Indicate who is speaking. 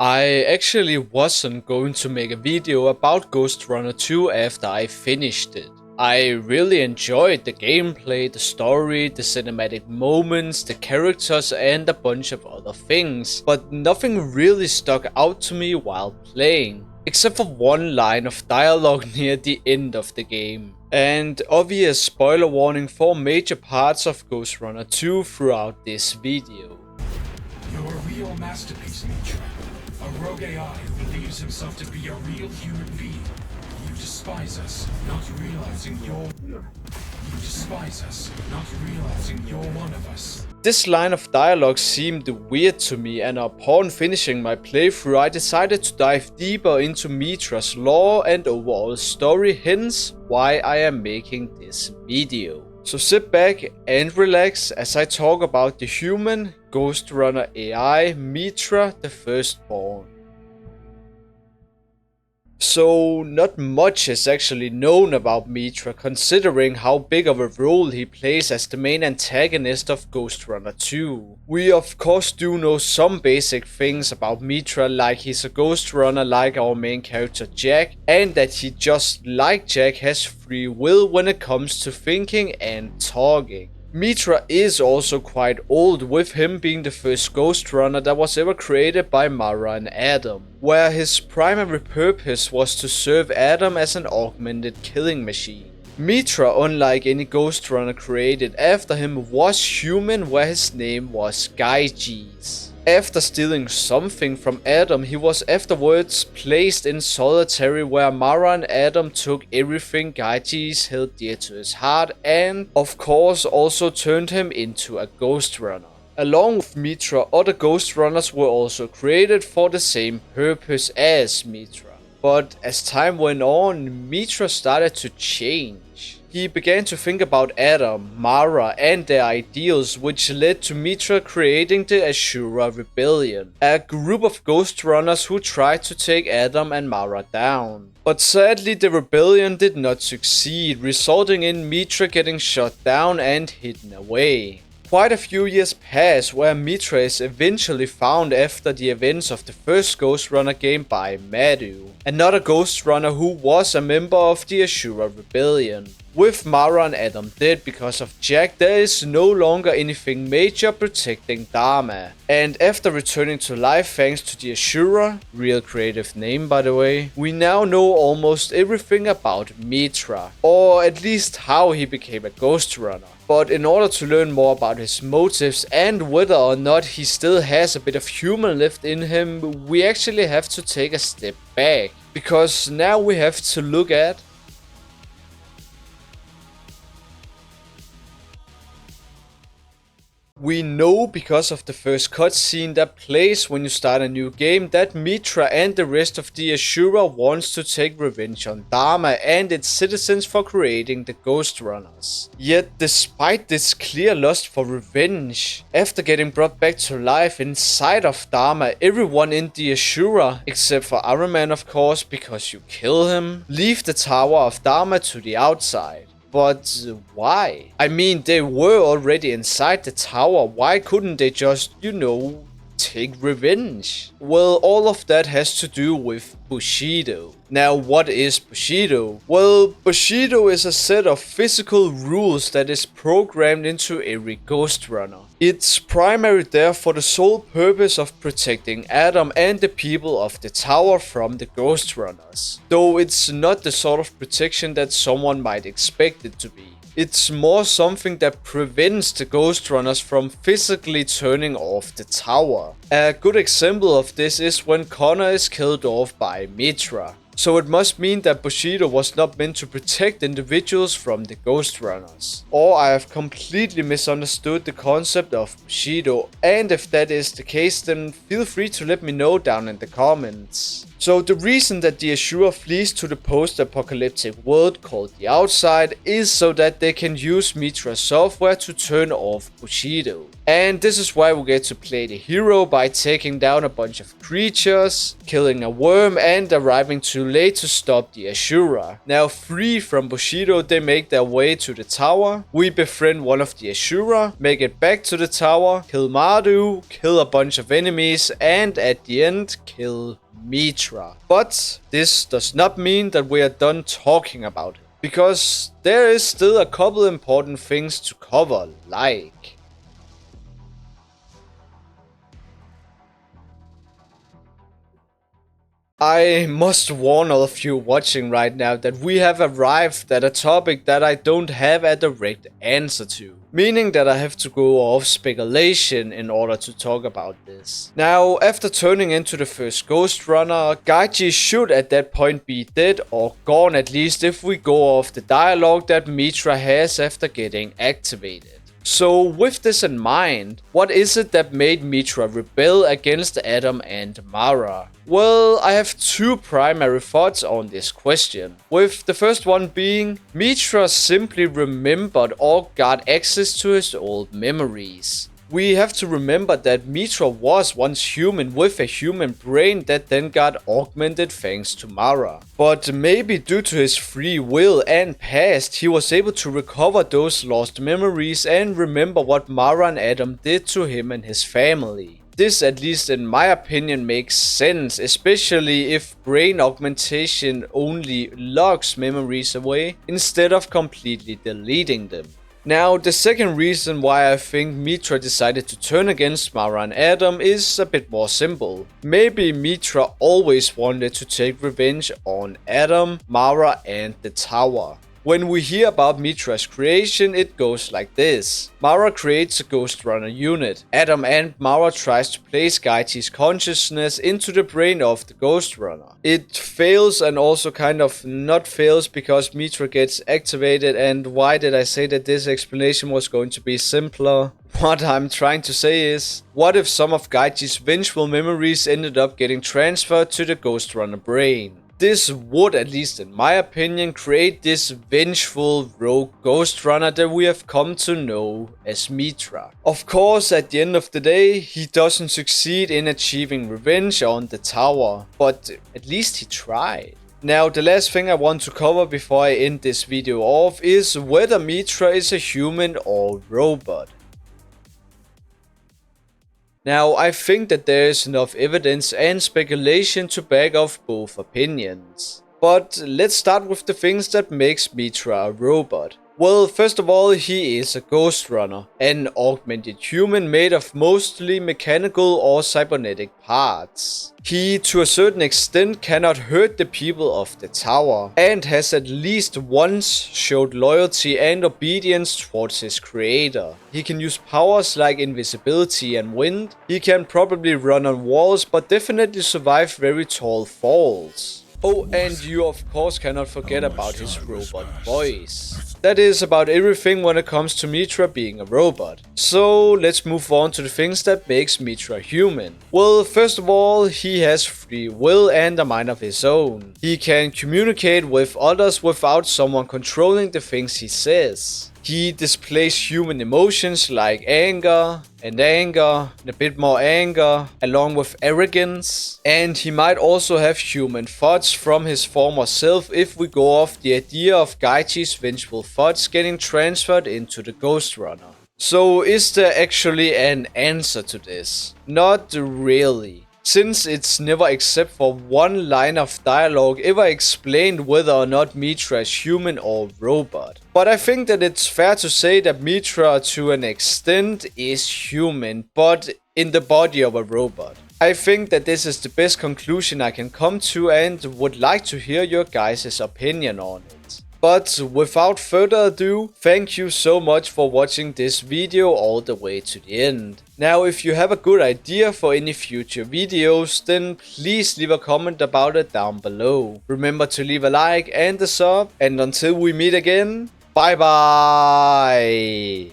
Speaker 1: I actually wasn't going to make a video about Ghostrunner 2 after I finished it. I really enjoyed the gameplay, the story, the cinematic moments, the characters and a bunch of other things, but nothing really stuck out to me while playing, except for one line of dialogue near the end of the game. And obvious spoiler warning for major parts of Ghostrunner 2 throughout this video.
Speaker 2: You're a real masterpiece, Mitra. A rogue AI who believes himself to be a real human being. You despise us, not realizing you're... You despise us, not realizing you're one of us.
Speaker 1: This line of dialogue seemed weird to me, and upon finishing my playthrough I decided to dive deeper into Mitra's lore and overall story, hence why I am making this video. So sit back and relax as I talk about the human Ghostrunner AI Mitra the Firstborn. So not much is actually known about Mitra, considering how big of a role he plays as the main antagonist of Ghostrunner 2. We of course do know some basic things about Mitra, like he's a Ghostrunner like our main character Jack, and that he, just like Jack, has free will when it comes to thinking and talking. Mitra is also quite old, with him being the first Ghostrunner that was ever created by Mara and Adam, where his primary purpose was to serve Adam as an augmented killing machine. Mitra, unlike any Ghostrunner created after him, was human, where his name was Gyges. After stealing something from Adam, he was afterwards placed in solitary, where Mara and Adam took everything Gyges held dear to his heart and, of course, also turned him into a Ghostrunner. Along with Mitra, other Ghostrunners were also created for the same purpose as Mitra. But as time went on, Mitra started to change. He began to think about Adam, Mara and their ideals, which led to Mitra creating the Ashura Rebellion, a group of Ghostrunners who tried to take Adam and Mara down. But sadly the rebellion did not succeed, resulting in Mitra getting shot down and hidden away. Quite a few years pass, where Mitra is eventually found after the events of the first Ghostrunner game by Madhu, another Ghostrunner who was a member of the Ashura Rebellion. With Mara and Adam dead because of Jack, there is no longer anything major protecting Dharma. And after returning to life thanks to the Ashura, real creative name by the way, we now know almost everything about Mitra, or at least how he became a Ghostrunner. But in order to learn more about his motives and whether or not he still has a bit of human left in him, we actually have to take a step back. Because now we have to look at we know because of the first cutscene that plays when you start a new game that Mitra and the rest of the Ashura wants to take revenge on Dharma and its citizens for creating the Ghostrunners. Yet despite this clear lust for revenge, after getting brought back to life inside of Dharma, everyone in the Ashura, except for Iron Man of course because you kill him, leave the Tower of Dharma to the outside. But why? I mean, they were already inside the tower, why couldn't they just, take revenge? Well, all of that has to do with Bushido. Now, what is Bushido? Well, Bushido is a set of physical rules that is programmed into every Ghostrunner. It's primarily there for the sole purpose of protecting Adam and the people of the tower from the Ghostrunners. Though it's not the sort of protection that someone might expect it to be. It's more something that prevents the Ghostrunners from physically turning off the tower. A good example of this is when Connor is killed off by Mitra. So it must mean that Bushido was not meant to protect individuals from the Ghostrunners. Or I have completely misunderstood the concept of Bushido, and if that is the case then feel free to let me know down in the comments. So the reason that the Ashura flees to the post-apocalyptic world called the Outside is so that they can use Mitra software to turn off Bushido. And this is why we get to play the hero by taking down a bunch of creatures, killing a worm, and arriving too late to stop the Ashura. Now free from Bushido, they make their way to the tower. We befriend one of the Ashura, make it back to the tower, kill Mardu, kill a bunch of enemies, and at the end kill Mitra. But this does not mean that we are done talking about it, because there is still a couple important things to cover, like I must warn all of you watching right now that we have arrived at a topic that I don't have a direct answer to. Meaning that I have to go off speculation in order to talk about this. Now, after turning into the first Ghostrunner, Gaiji should at that point be dead or gone, at least if we go off the dialogue that Mitra has after getting activated. So with this in mind, what is it that made Mitra rebel against Adam and Mara? Well, I have two primary thoughts on this question, with the first one being Mitra simply remembered or got access to his old memories. We have to remember that Mitra was once human with a human brain that then got augmented thanks to Mara. But maybe due to his free will and past, he was able to recover those lost memories and remember what Mara and Adam did to him and his family. This, at least in my opinion, makes sense, especially if brain augmentation only locks memories away instead of completely deleting them. Now, the second reason why I think Mitra decided to turn against Mara and Adam is a bit more simple. Maybe Mitra always wanted to take revenge on Adam, Mara and the tower. When we hear about Mitra's creation, it goes like this. Mara creates a Ghostrunner unit. Adam and Mara tries to place Gaiji's consciousness into the brain of the Ghostrunner. It fails and also kind of not fails because Mitra gets activated, and why did I say that this explanation was going to be simpler? What I'm trying to say is, what if some of Gaiji's vengeful memories ended up getting transferred to the Ghostrunner brain? This would, at least in my opinion, create this vengeful rogue Ghostrunner that we have come to know as Mitra. Of course, at the end of the day, he doesn't succeed in achieving revenge on the tower, but at least he tried. Now, the last thing I want to cover before I end this video off is whether Mitra is a human or robot. Now, I think that there is enough evidence and speculation to back off both opinions. But let's start with the things that makes Mitra a robot. Well, first of all, he is a Ghostrunner, an augmented human made of mostly mechanical or cybernetic parts. He, to a certain extent, cannot hurt the people of the tower, and has at least once showed loyalty and obedience towards his creator. He can use powers like invisibility and wind. He can probably run on walls, but definitely survive very tall falls. Oh, and you of course cannot forget about his robot voice. That is about everything when it comes to Mitra being a robot. So let's move on to the things that makes Mitra human. Well, first of all, he has free will and a mind of his own. He can communicate with others without someone controlling the things he says. He displays human emotions like anger, and a bit more anger, along with arrogance. And he might also have human thoughts from his former self if we go off the idea of Gaiji's vengeful thoughts getting transferred into the Ghostrunner. So is there actually an answer to this? Not really. Since it's never except for one line of dialogue ever explained whether or not Mitra is human or robot. But I think that it's fair to say that Mitra to an extent is human, but in the body of a robot. I think that this is the best conclusion I can come to and would like to hear your guys' opinion on it. But without further ado, thank you so much for watching this video all the way to the end. Now, if you have a good idea for any future videos, then please leave a comment about it down below. Remember to leave a like and a sub, and until we meet again, bye bye!